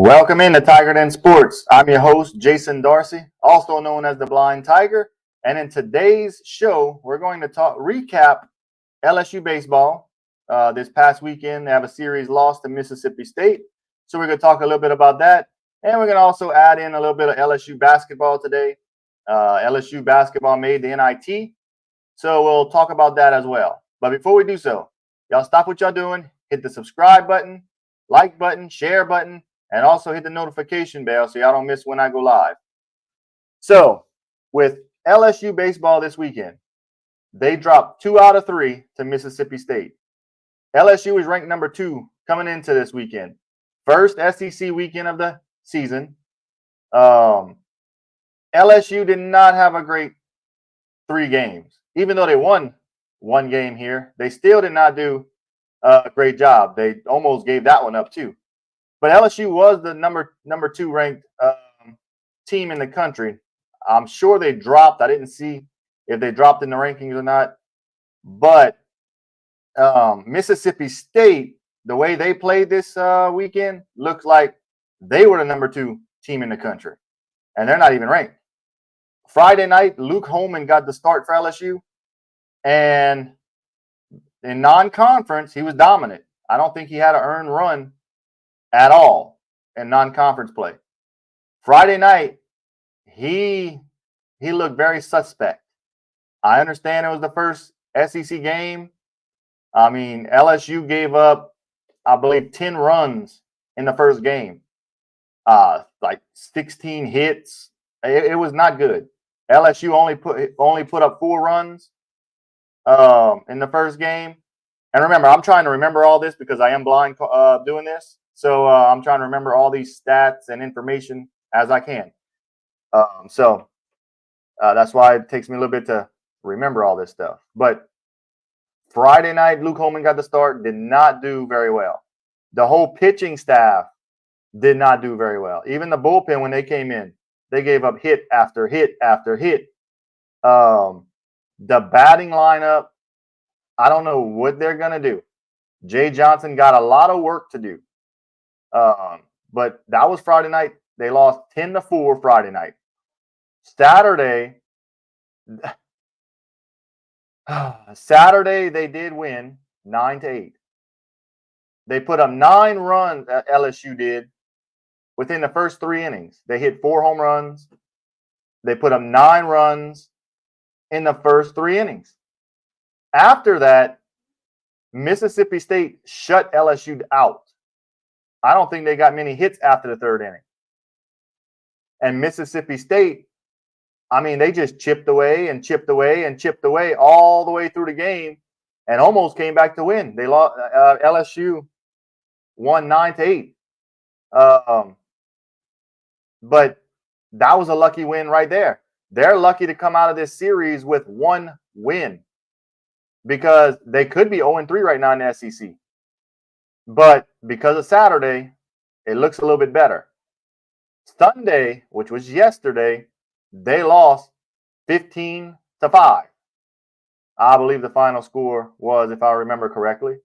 Welcome into Tiger Den Sports. I'm your host, Jason Darcy, also known as the Blind Tiger. And in today's show, we're going to recap LSU Baseball. This past weekend, they have a series loss to Mississippi State. So we're going to talk a little bit about that. And we're going to also add in a little bit of LSU Basketball today. LSU Basketball made the NIT. So we'll talk about that as well. But before we do so, y'all stop what y'all doing. Hit the subscribe button, like button, share button. And also hit the notification bell so y'all don't miss when I go live. So, with LSU Baseball this weekend, they dropped 2 out of 3 to Mississippi State. LSU is ranked number 2 coming into this weekend. First SEC weekend of the season. LSU did not have a great 3 games. Even though they won 1 game here, they still did not do a great job. They almost gave that one up too. But LSU was the number 2 ranked team in the country. I'm sure they dropped. I didn't see if they dropped in the rankings or not. But Mississippi State, the way they played this weekend, looks like they were the number 2 team in the country. And they're not even ranked. Friday night, Luke Holman got the start for LSU. And in non-conference, he was dominant. I don't think he had an earned run at all in non-conference play. Friday night, he looked very suspect. I understand it was the first SEC game. I mean, LSU gave up, I believe, 10 runs in the first game. Like 16 hits. It was not good. LSU only put up 4 runs in the first game. And remember, I'm trying to remember all this because I am blind doing this. So I'm trying to remember all these stats and information as I can. So that's why it takes me a little bit to remember all this stuff. But Friday night, Luke Holman got the start, did not do very well. The whole pitching staff did not do very well. Even the bullpen, when they came in, they gave up hit after hit after hit. The batting lineup, I don't know what they're going to do. Jay Johnson got a lot of work to do. But that was Friday night. They lost 10-4 Friday night. Saturday, they did win 9-8. They put up 9 runs, LSU did, within the first 3 innings. They hit 4 home runs. They put up 9 runs in the first 3 innings. After that, Mississippi State shut LSU out. I don't think they got many hits after the 3rd inning. And Mississippi State, I mean, they just chipped away and chipped away and chipped away all the way through the game and almost came back to win. They lost. LSU won 9-8. But that was a lucky win right there. They're lucky to come out of this series with 1 win because they could be 0-3 right now in the SEC. But because of Saturday, it looks a little bit better. Sunday, which was yesterday, they lost 15-5. I believe the final score was, if I remember correctly.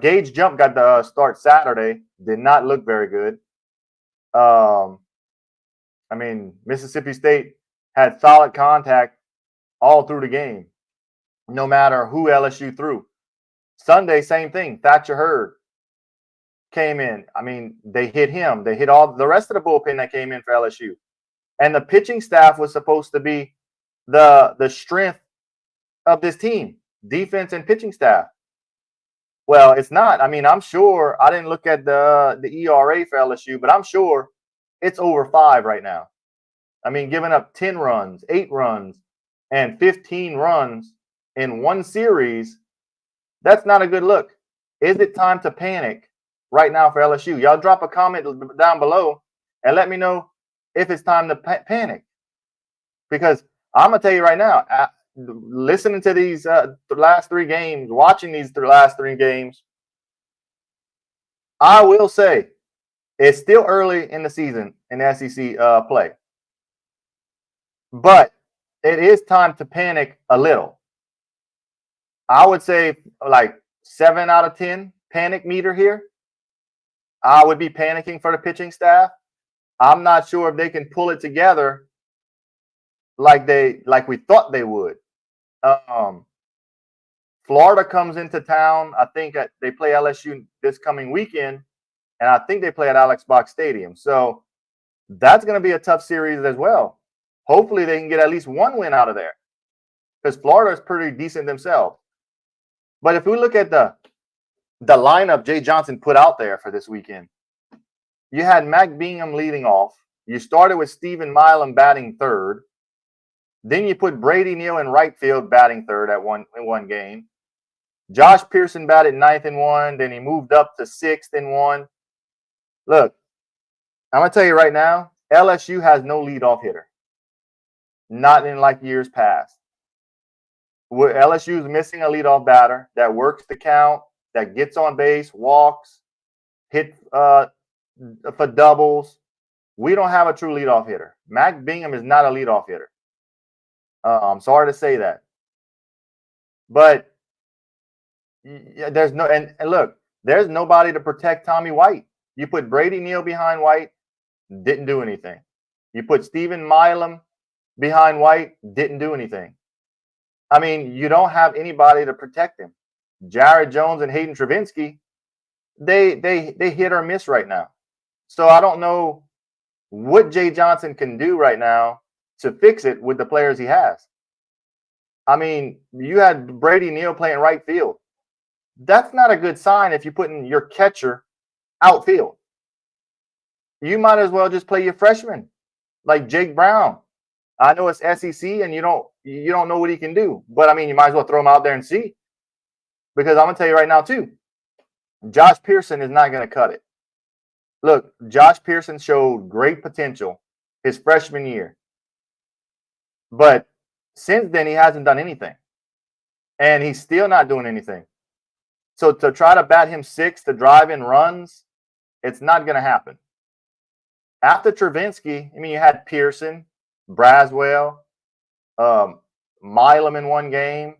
Gage Jump got the start Saturday. Did not look very good. I mean, Mississippi State had solid contact all through the game, no matter who LSU threw. Sunday, same thing. Thatcher Hurd came in. I mean, they hit him. They hit all the rest of the bullpen that came in for LSU. And the pitching staff was supposed to be the strength of this team, defense and pitching staff. Well, it's not. I mean, I'm sure, I didn't look at the ERA for LSU, but I'm sure it's over 5 right now. I mean, giving up 10 runs, 8 runs, and 15 runs in one series, that's not a good look. Is it time to panic right now for LSU? Y'all drop a comment down below and let me know if it's time to panic. Because I'm going to tell you right now, listening to these last 3 games, watching these last 3 games, I will say it's still early in the season in SEC play. But it is time to panic a little. I would say like 7 out of 10 panic meter here. I would be panicking for the pitching staff. I'm not sure if they can pull it together like we thought they would. Florida comes into town. I think they play LSU this coming weekend, and I think they play at Alex Box Stadium. So that's going to be a tough series as well. Hopefully they can get at least one win out of there, because Florida is pretty decent themselves. But if we look at the lineup Jay Johnson put out there for this weekend, you had Mac Bingham leading off. You started with Stephen Milam batting third. Then you put Brady Neal in right field batting third in one game. Josh Pearson batted ninth in one. Then he moved up to sixth in one. Look, I'm going to tell you right now, LSU has no leadoff hitter. Not in like years past. LSU is missing a leadoff batter that works the count, that gets on base, walks, hit for doubles. We don't have a true leadoff hitter. Mac Bingham is not a leadoff hitter. I'm sorry to say that. But there's no, and look, there's nobody to protect Tommy White. You put Brady Neal behind White, didn't do anything. You put Stephen Milam behind White, didn't do anything. I mean, you don't have anybody to protect him. Jared Jones and Hayden Travinski, they hit or miss right now. So I don't know what Jay Johnson can do right now to fix it with the players he has. I mean, you had Brady Neal playing right field. That's not a good sign if you're putting your catcher outfield. You might as well just play your freshman, like Jake Brown. I know it's SEC and you don't know what he can do, but I mean, you might as well throw him out there and see. Because I'm gonna tell you right now too, Josh Pearson is not gonna cut it. Look, Josh Pearson showed great potential his freshman year, but since then he hasn't done anything, and he's still not doing anything. So to try to bat him sixth to drive in runs, it's not gonna happen. After Travinski, I mean, you had Pearson, Braswell, Milam in one game,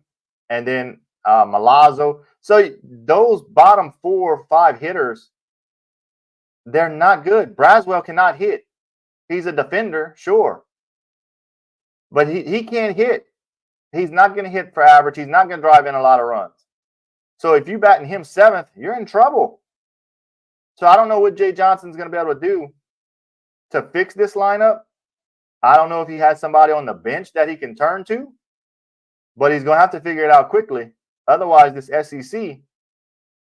and then Malazzo. So those bottom 4 or 5 hitters, they're not good. Braswell cannot hit. He's a defender, sure. But he can't hit. He's not going to hit for average. He's not going to drive in a lot of runs. So if you batting him 7th, you're in trouble. So I don't know what Jay Johnson's going to be able to do to fix this lineup. I don't know if he has somebody on the bench that he can turn to, but he's going to have to figure it out quickly. Otherwise, this SEC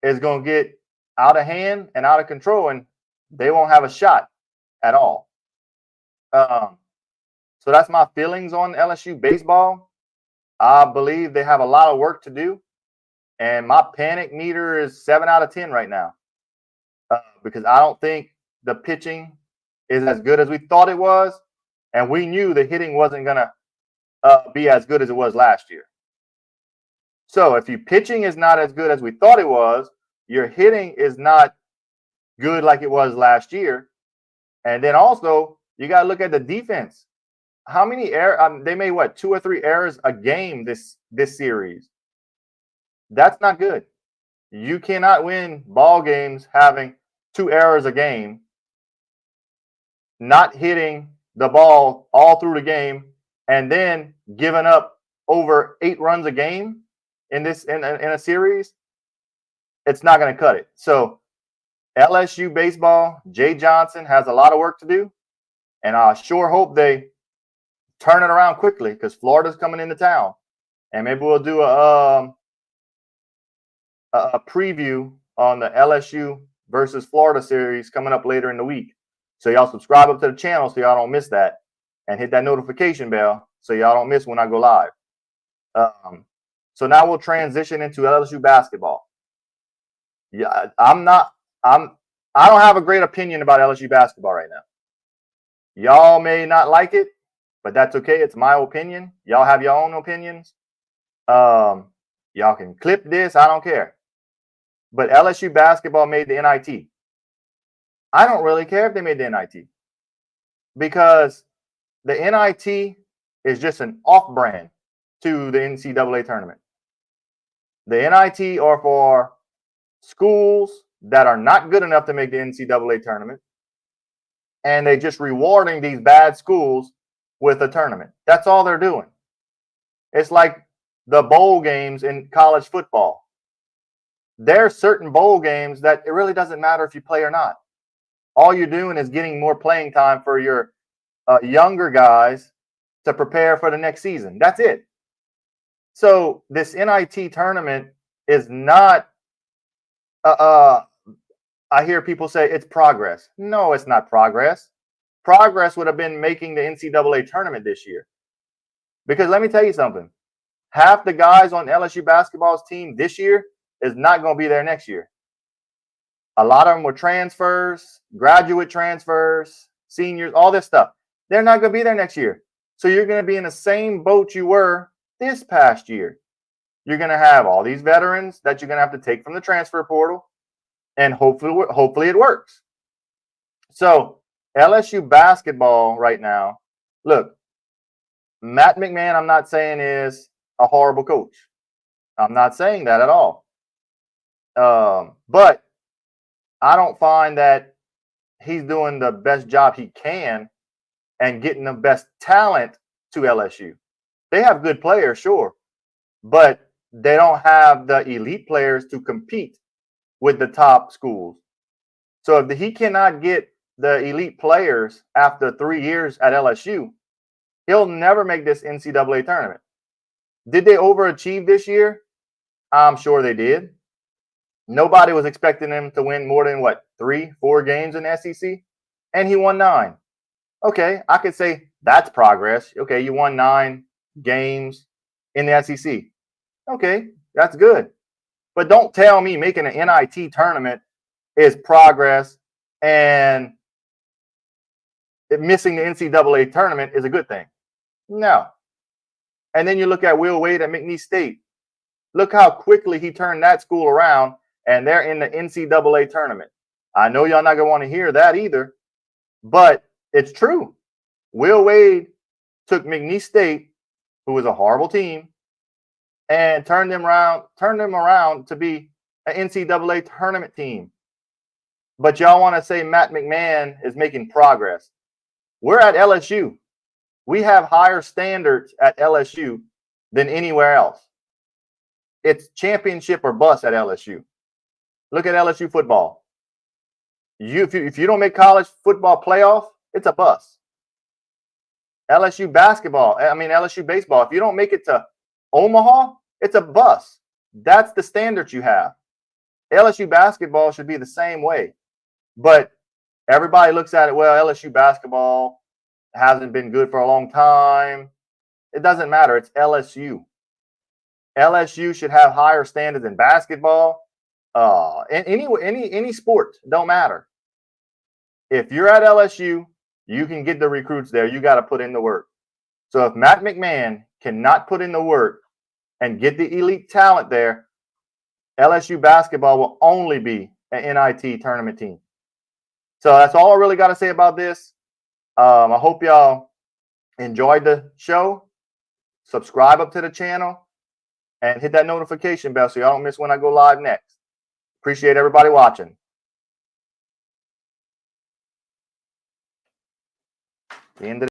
is going to get out of hand and out of control, and they won't have a shot at all. So that's my feelings on LSU baseball. I believe they have a lot of work to do, and my panic meter is 7 out of 10 right now because I don't think the pitching is as good as we thought it was, and we knew the hitting wasn't going to be as good as it was last year. So if your pitching is not as good as we thought it was, your hitting is not good like it was last year. And then also, you got to look at the defense. How many errors? They made, 2 or 3 errors a game this series. That's not good. You cannot win ball games having 2 errors a game, not hitting the ball all through the game, and then giving up over 8 runs a game in a series. It's not going to cut it. So LSU baseball, Jay Johnson has a lot of work to do, and I sure hope they turn it around quickly because Florida's coming into town, and maybe we'll do a preview on the LSU versus Florida series coming up later in the week. So y'all subscribe up to the channel so y'all don't miss that, and hit that notification bell so y'all don't miss when I go live. So now we'll transition into LSU basketball. Yeah, I don't have a great opinion about LSU basketball right now. Y'all may not like it, but that's okay. It's my opinion. Y'all have your own opinions. Y'all can clip this. I don't care. But LSU basketball made the NIT. I don't really care if they made the NIT because the NIT is just an off-brand to the NCAA tournament. The NIT are for schools that are not good enough to make the NCAA tournament, and they just rewarding these bad schools with a tournament. That's all they're doing. It's like the bowl games in college football. There are certain bowl games that it really doesn't matter if you play or not. All you're doing is getting more playing time for your younger guys to prepare for the next season. That's it. So this NIT tournament is not, I hear people say it's progress. No, it's not progress. Progress would have been making the NCAA tournament this year. Because let me tell you something. Half the guys on LSU basketball's team this year is not going to be there next year. A lot of them were transfers, graduate transfers, seniors, all this stuff. They're not going to be there next year. So you're going to be in the same boat you were this past year. You're going to have all these veterans that you're going to have to take from the transfer portal, and hopefully it works. So LSU basketball right now, look, Matt McMahon, I'm not saying is a horrible coach. I'm not saying that at all. But I don't find that he's doing the best job he can and getting the best talent to LSU. They have good players, sure, but they don't have the elite players to compete with the top schools. So if he cannot get the elite players after 3 years at LSU, he'll never make this NCAA tournament. Did they overachieve this year? I'm sure they did. Nobody was expecting him to win more than, 3-4 games in the SEC? And he won 9. Okay, I could say that's progress. Okay, you won 9 games in the SEC. Okay, that's good. But don't tell me making an NIT tournament is progress and missing the NCAA tournament is a good thing. No. And then you look at Will Wade at McNeese State. Look how quickly he turned that school around, and they're in the NCAA tournament. I know y'all not going to want to hear that either, but it's true. Will Wade took McNeese State, who was a horrible team, and turned them around to be an NCAA tournament team. But y'all want to say Matt McMahon is making progress. We're at LSU. We have higher standards at LSU than anywhere else. It's championship or bust at LSU. Look at LSU football. If you don't make college football playoff, it's a bust. LSU LSU baseball, if you don't make it to Omaha, it's a bust. That's the standard you have. LSU basketball should be the same way. But everybody looks at it, well, LSU basketball hasn't been good for a long time. It doesn't matter. It's LSU. LSU should have higher standards in basketball. Any sport, don't matter. If you're at LSU, you can get the recruits there. You got to put in the work. So if Matt McMahon cannot put in the work and get the elite talent there, LSU basketball will only be an NIT tournament team. So that's all I really got to say about this. I hope y'all enjoyed the show. Subscribe up to the channel and hit that notification bell so y'all don't miss when I go live next. Appreciate everybody watching. The end of